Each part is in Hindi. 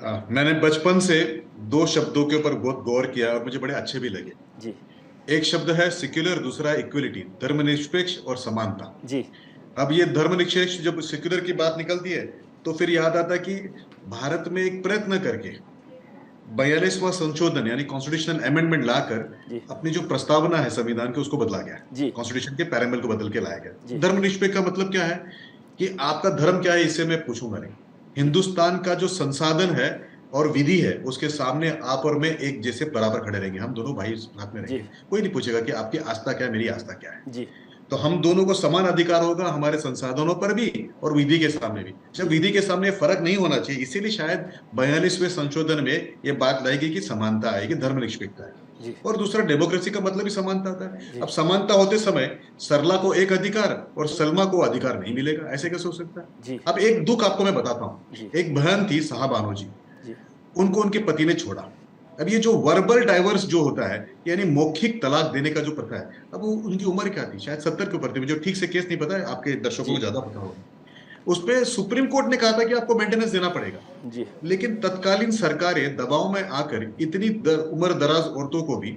मैंने बचपन से दो शब्दों के ऊपर बहुत गौर किया और मुझे बड़े अच्छे भी लगे। जी। एक शब्द है सेक्युलर, दूसरा इक्वलिटी, धर्मनिरपेक्ष और समानता। जी। अब ये धर्मनिरपेक्ष जब सेक्युलर की बात निकलती है तो फिर याद आता है कि भारत में एक प्रयत्न करके 42वां संशोधन यानी कॉन्स्टिट्यूशनल अमेंडमेंट लाकर जी। अपनी जो प्रस्तावना है संविधान की उसको बदला गया है। जी। कॉन्स्टिट्यूशन के पैरामीटर को बदल के लाया गया। जी। धर्मनिरपेक्ष का मतलब क्या है कि आपका धर्म क्या है इससे मैं पूछूंगा नहीं। जी। हिंदुस्तान का जो संसाधन है और विधि है उसके सामने आप और मैं एक जैसे बराबर खड़े रहेंगे, हम दोनों भाई साथ में जी। रहेंगे। कोई नहीं पूछेगा कि आपकी आस्था क्या है, मेरी आस्था क्या है। जी। तो हम दोनों को समान अधिकार होगा हमारे संसाधनों पर भी और विधि के सामने भी। जब जी। विधि के सामने फर्क नहीं होना चाहिए, इसीलिए शायद 42वें संशोधन में ये बात लाई गई कि समानता आएगी, धर्मनिरपेक्षता है। जी। और दूसरा डेमोक्रेसी का मतलब ही समानता होता है। जी। अब समानता होते समय सरला को एक अधिकार और सलमा को अधिकार नहीं मिलेगा, ऐसे कैसे हो सकता है। जी। अब एक दुख आपको मैं बताता हूँ। जी। एक बहन थी साहबानो जी, जी। उनको उनके पति ने छोड़ा। अब ये जो वर्बल डाइवर्स जो होता है यानी मौखिक तलाक देने का जो प्रथा है, अब वो उनकी उम्र क्या थी, शायद 70 के ऊपर थी, मुझे ठीक से केस नहीं पता है, आपके दर्शकों को जी। ज्यादा पता होगा। उस पे सुप्रीम कोर्ट ने कहा था कि आपको मेंटेनेंस देना पड़ेगा। जी। लेकिन तत्कालीन सरकारें दबाव में आकर इतनी उम्र दराज औरतों को भी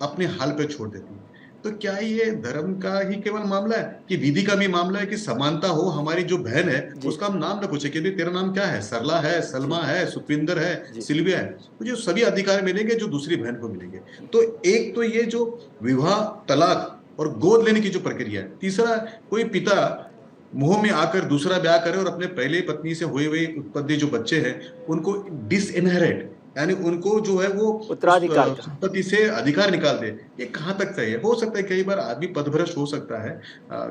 अपने हाल पे छोड़ देती है। तो क्या ये धर्म का ही केवल मामला है कि विधि का भी मामला है कि समानता हो। हमारी जो बहन है जी। उसका हम नाम ना पूछे कि भाई तेरा नाम क्या है, सरला है, जी। सलमा है, सुखविंदर है, जी। सिल्विया है, मुझे सभी अधिकार मिलेंगे जो दूसरी बहन को मिलेंगे। तो एक तो ये जो विवाह, तलाक और गोद लेने की जो प्रक्रिया है। तीसरा, कोई पिता मुंह में आकर दूसरा ब्याह करे और अपने पहले पत्नी से हुए हुए उत्पत्ति जो बच्चे हैं उनको डिसइनहेरिट यानी उनको जो है वो उस उत्तराधिकार का। संपत्ति से अधिकार निकाल दे। ये कहाँ तक सही है। हो सकता है कई बार आदमी पथभ्रष्ट हो सकता है,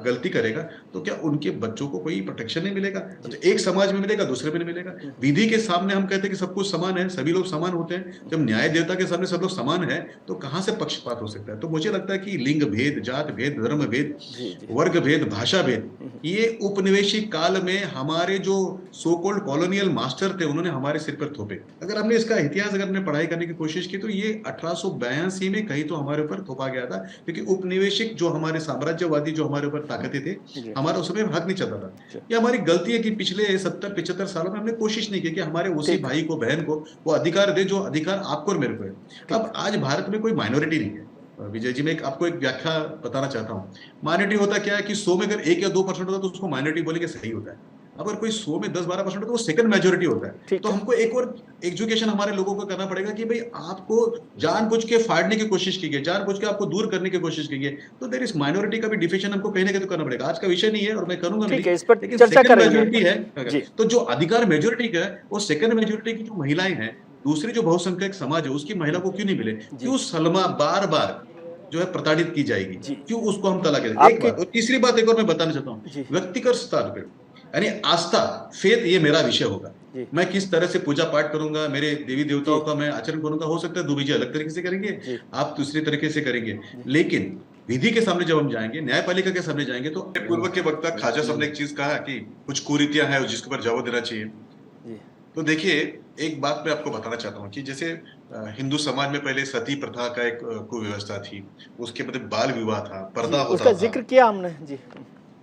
गलती करेगा, तो क्या उनके बच्चों को कोई प्रोटेक्शन नहीं मिलेगा। जी। तो एक समाज में मिलेगा, दूसरे में नहीं मिलेगा। विधि के सामने हम कहते हैं कि सब कुछ समान है, सभी लोग समान होते हैं। जब न्याय देवता के सामने सब लोग समान है तो कहाँ से पक्षपात हो सकता है। तो मुझे लगता है कि लिंग भेद, जात भेद, धर्म भेद, जी। जी। वर्ग भेद, भाषा भेद, ये उपनिवेशिक काल में हमारे जो सो कॉल्ड कॉलोनियल मास्टर थे उन्होंने हमारे सिर पर थोपे। अगर हमने इसका इतिहास अगर हमने पढ़ाई करने की कोशिश की तो ये 1882 में कहीं तो हमारे ऊपर थोपा गया था, क्योंकि उपनिवेशिक जो हमारे साम्राज्यवादी जो हमारे ऊपर ताकतें थे, जी। हमारा उस समय हक नहीं चलता था। जी। ये हमारी गलती है कि पिछले 70-75 सालों में हमने कोशिश नहीं की कि हमारे उसी ठीक। भाई को, बहन को वो अधिकार दे जो अधिकार आपको और मेरे को है। ठीक। अब आज भारत में कोई माइनॉरिटी नहीं है। विजय जी, मैं आपको एक व्याख्या बताना चाहता हूँ। माइनॉरिटी होता क्या है कि 100 में अगर 1 या 2% होता है तो उसको माइनॉरिटी बोलेंगे, सही होता है। अगर कोई 100 में 10-12% होता है तो वो सेकंड मेजोरिटी होता है। ठीक तो है। हमको एक और एजुकेशन हमारे लोगों को करना पड़ेगा कि भाई आपको जानबूझ के फाड़ने की कोशिश की गई, जानबूझ के आपको दूर करने की कोशिश की गई। तो देयर इज माइनॉरिटी का भी डिफिनेशन हमको कहीं ना कहीं तो करना पड़ेगा। आज का विषय नहीं है और मैं करूंगा भी ठीक नहीं। है, इस पर लेकिन चर्चा सेकंड करेंगे। मेजोरिटी है जी। तो जो अधिकार मेजोरिटी का है वो सेकंड मेजोरिटी की जो महिलाएं हैं, दूसरी जो बहुसंख्यक समाज है उसकी महिला को क्यों नहीं मिले। जी। क्यों सलमा बार बार जो है प्रताड़ित की जाएगी, जी। क्यों उसको हम तलाक दें। एक आपकी। बात, और तीसरी बात एक और मैं बताना चाहता हूँ। जी। व्यक्तिगत स्तर पे यानी आस्था, फेथ, ये मेरा विषय होगा। जी। मैं किस तरह से पूजा पाठ करूंगा, मेरे देवी देवताओं जी। का मैं आचरण करूंगा, हो सकता है दुबी जी अलग तरीके से करेंगे, जी। आप दूसरी तरीके से करेंगे। जी। लेकिन विधि के सामने जब हम जाएंगे, न्यायपालिका के सामने जाएंगे, तो पूर्व के वक्ता खाजा साहब ने एक चीज कहा कि कुछ कुरीतियां हैं जिसके ऊपर जवाब देना चाहिए। जी। तो देखिए, एक बात मैं आपको बताना चाहता हूँ कि जैसे हिंदू समाज में पहले सती प्रथा का एक कुव्यवस्था थी, उसके बाद बाल विवाह था, जी, पर्दा उसका होता था, जिक्र किया हमने। जी।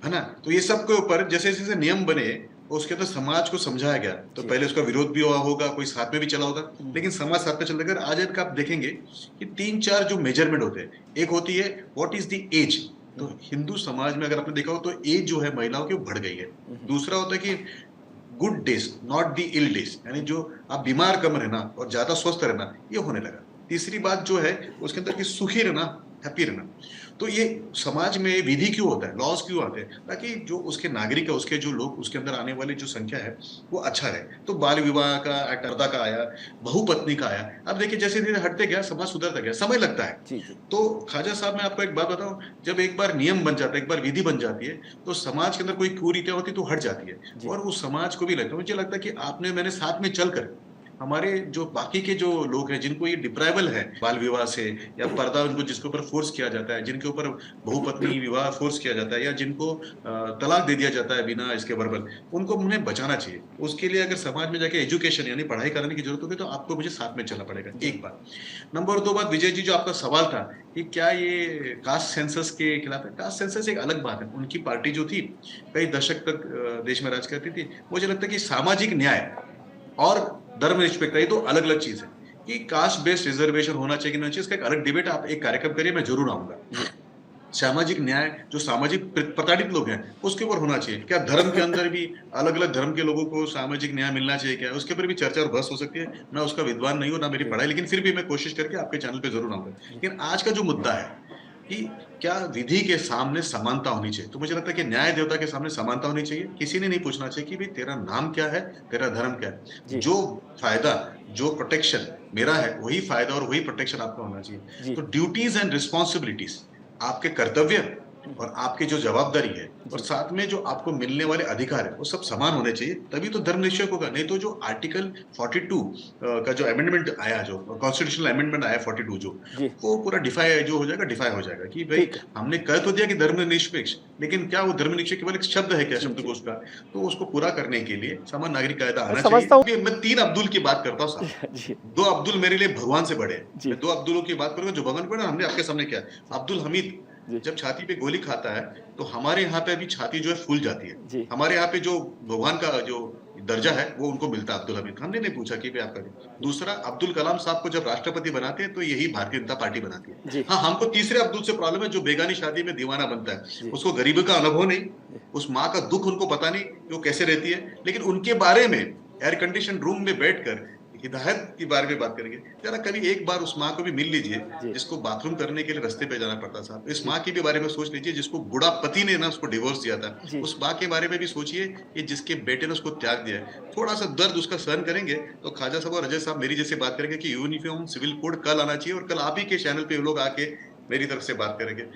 है ना। तो ये सब के ऊपर जैसे जैसे नियम बने उसके अंदर समाज को समझाया गया। तो जी। पहले उसका विरोध भी हुआ होगा, कोई साथ में भी चला होगा, लेकिन समाज साथ में चलता गया। आज का आप देखेंगे कि 3-4 जो मेजरमेंट होते हैं। एक होती है व्हाट इज द एज। तो हिंदू समाज में अगर आपने देखा हो तो एज जो है महिलाओं की वो बढ़ गई है। दूसरा होता है कि good days not the ill days, यानी जो आप बीमार कम रहना और ज्यादा स्वस्थ रहना, ये होने लगा। तीसरी बात जो है उसके अंदर कि सुखी रहना, हैप्पी रहना। तो ये समाज में विधि क्यों होता है, लॉज क्यों आते हैं, ताकि जो उसके नागरिक है, उसके जो लोग, उसके अंदर आने वाली जो संख्या है वो अच्छा रहे। तो बाल विवाह का एक्ट पर्दा का आया, बहुपत्नी का आया। अब देखिए जैसे धीरे हटते गया समाज सुधरता गया, समय लगता है। जी। जी। तो खाजा साहब, मैं आपको एक बात बताऊं, जब एक बार नियम बन जाता है, एक बार विधि बन जाती है, तो समाज के अंदर कोई कुरीतियां होती तो हट जाती है। जी। और उस समाज को भी लगता है, मुझे लगता है कि आपने मैंने साथ में चलकर हमारे जो बाकी के जो लोग हैं जिनको ये डिप्राइबल है बाल विवाह से, या पर्दा उनको जिसके ऊपर फोर्स किया जाता है, जिनके ऊपर बहुपत्नी विवाह फोर्स किया जाता है, या जिनको तलाक दे दिया जाता है बिना इसके वर्बल, उनको उन्हें बचाना चाहिए। उसके लिए अगर समाज में जाके एजुकेशन यानी पढ़ाई कराने की जरूरत होगी तो आपको मुझे साथ में चलना पड़ेगा। जी। एक बात। नंबर 2 बात, विजय जी जो आपका सवाल था कि क्या ये कास्ट सेंसस के खिलाफ है। कास्ट सेंसस एक अलग बात है। उनकी पार्टी जो थी कई दशक तक देश में राज करती थी। मुझे लगता है कि सामाजिक न्याय और धर्मनिरपेक्षता ये तो अलग अलग चीज है कि कास्ट बेस्ड रिजर्वेशन होना चाहिए कि नहीं चाहिए, इसका एक अलग डिबेट, आप एक कार्यक्रम करिए, मैं जरूर आऊंगा। जी सामाजिक न्याय, जो सामाजिक प्रताड़ित लोग हैं उसके ऊपर होना चाहिए क्या, धर्म के अंदर भी अलग अलग धर्म के लोगों को सामाजिक न्याय मिलना चाहिए क्या, उसके ऊपर भी चर्चा और बहस हो सकती है। मैं उसका विद्वान नहीं हूँ ना मेरी जी पढ़ाई, लेकिन फिर भी मैं कोशिश करके आपके चैनल पे जरूर आऊंगा। जी लेकिन आज का जो मुद्दा है कि क्या विधि के सामने समानता होनी चाहिए, तो मुझे लगता है कि न्याय देवता के सामने समानता होनी चाहिए। किसी ने नहीं पूछना चाहिए कि भाई तेरा नाम क्या है, तेरा धर्म क्या है। जी जो फायदा, जो प्रोटेक्शन मेरा है, वही फायदा और वही प्रोटेक्शन आपका होना चाहिए। जी तो ड्यूटीज एंड रिस्पॉन्सिबिलिटीज, आपके कर्तव्य और आपकी जो जवाबदारी है और जी साथ में जो आपको मिलने वाले अधिकार है वो सब समान होने चाहिए, तभी तो धर्मनिरपेक्ष होगा। नहीं तो जो आर्टिकल 42 का जो अमेंडमेंट आया, जो कॉन्स्टिट्यूशनल अमेंडमेंट आया 42, जो जी वो पूरा डिफाई जो हो जाएगा, डिफाई हो जाएगा कि भाई ठीक है। हमने कह तो दिया कि धर्मनिरपेक्ष, लेकिन क्या वो धर्मनिरपेक्ष केवल एक शब्द है क्या, जी जी शब्दकोश का? तो उसको पूरा करने के लिए समान नागरिक कायदा मैं आना चाहिए। समझता हूँ। अभी मैं 3 अब्दुल की बात करता हूँ साहब। जी 2 अब्दुल मेरे लिए भगवान से बड़े हैं। जी मैं 2 अब्दुलों की बात करूंगा जो भगवान को ना हमने आपके सामने किया है। जी अब्दुल हमीद जी जब छाती पे गोली खाता है तो हमारे यहाँ पे अभी छाती जो है फूल जाती है। जी हमारे यहाँ पे जो भगवान का जो दर्जा है वो उनको मिलता है अब्दुल हमीद का। हमने नहीं पूछा कि भाई आपका क्या। जी दूसरा, अब्दुल कलाम साहब को जब राष्ट्रपति बनाते हैं तो यही भारतीय जनता पार्टी बनाती है। जी हाँ, हमको तीसरे अब्दुल से प्रॉब्लम है जो बेगानी शादी में दीवाना बनता है। जी उसको गरीबी का अनुभव नहीं, जी उस माँ का दुख उनको पता नहीं कि वो कैसे रहती है, लेकिन उनके बारे में एयर कंडीशन रूम में बैठकर हिदायत के बारे में बात करेंगे। जरा कभी एक बार उस माँ को भी मिल लीजिए जी जिसको बाथरूम करने के लिए रास्ते पे जाना पड़ता था। इस जी माँ के भी बारे में सोच लीजिए जिसको बूढ़ा पति ने ना उसको डिवोर्स दिया था। जी उस माँ के बारे में भी सोचिए कि जिसके बेटे ने उसको त्याग दिया है। थोड़ा-सा दर्द उसका सहन करेंगे तो ख्वाजा साहब और अजय साहब मेरी जैसे बात करेंगे कि यूनिफ़ॉर्म सिविल कोड कल आना चाहिए और कल आप ही के चैनल पे ये लोग आके मेरी तरफ से बात करेंगे।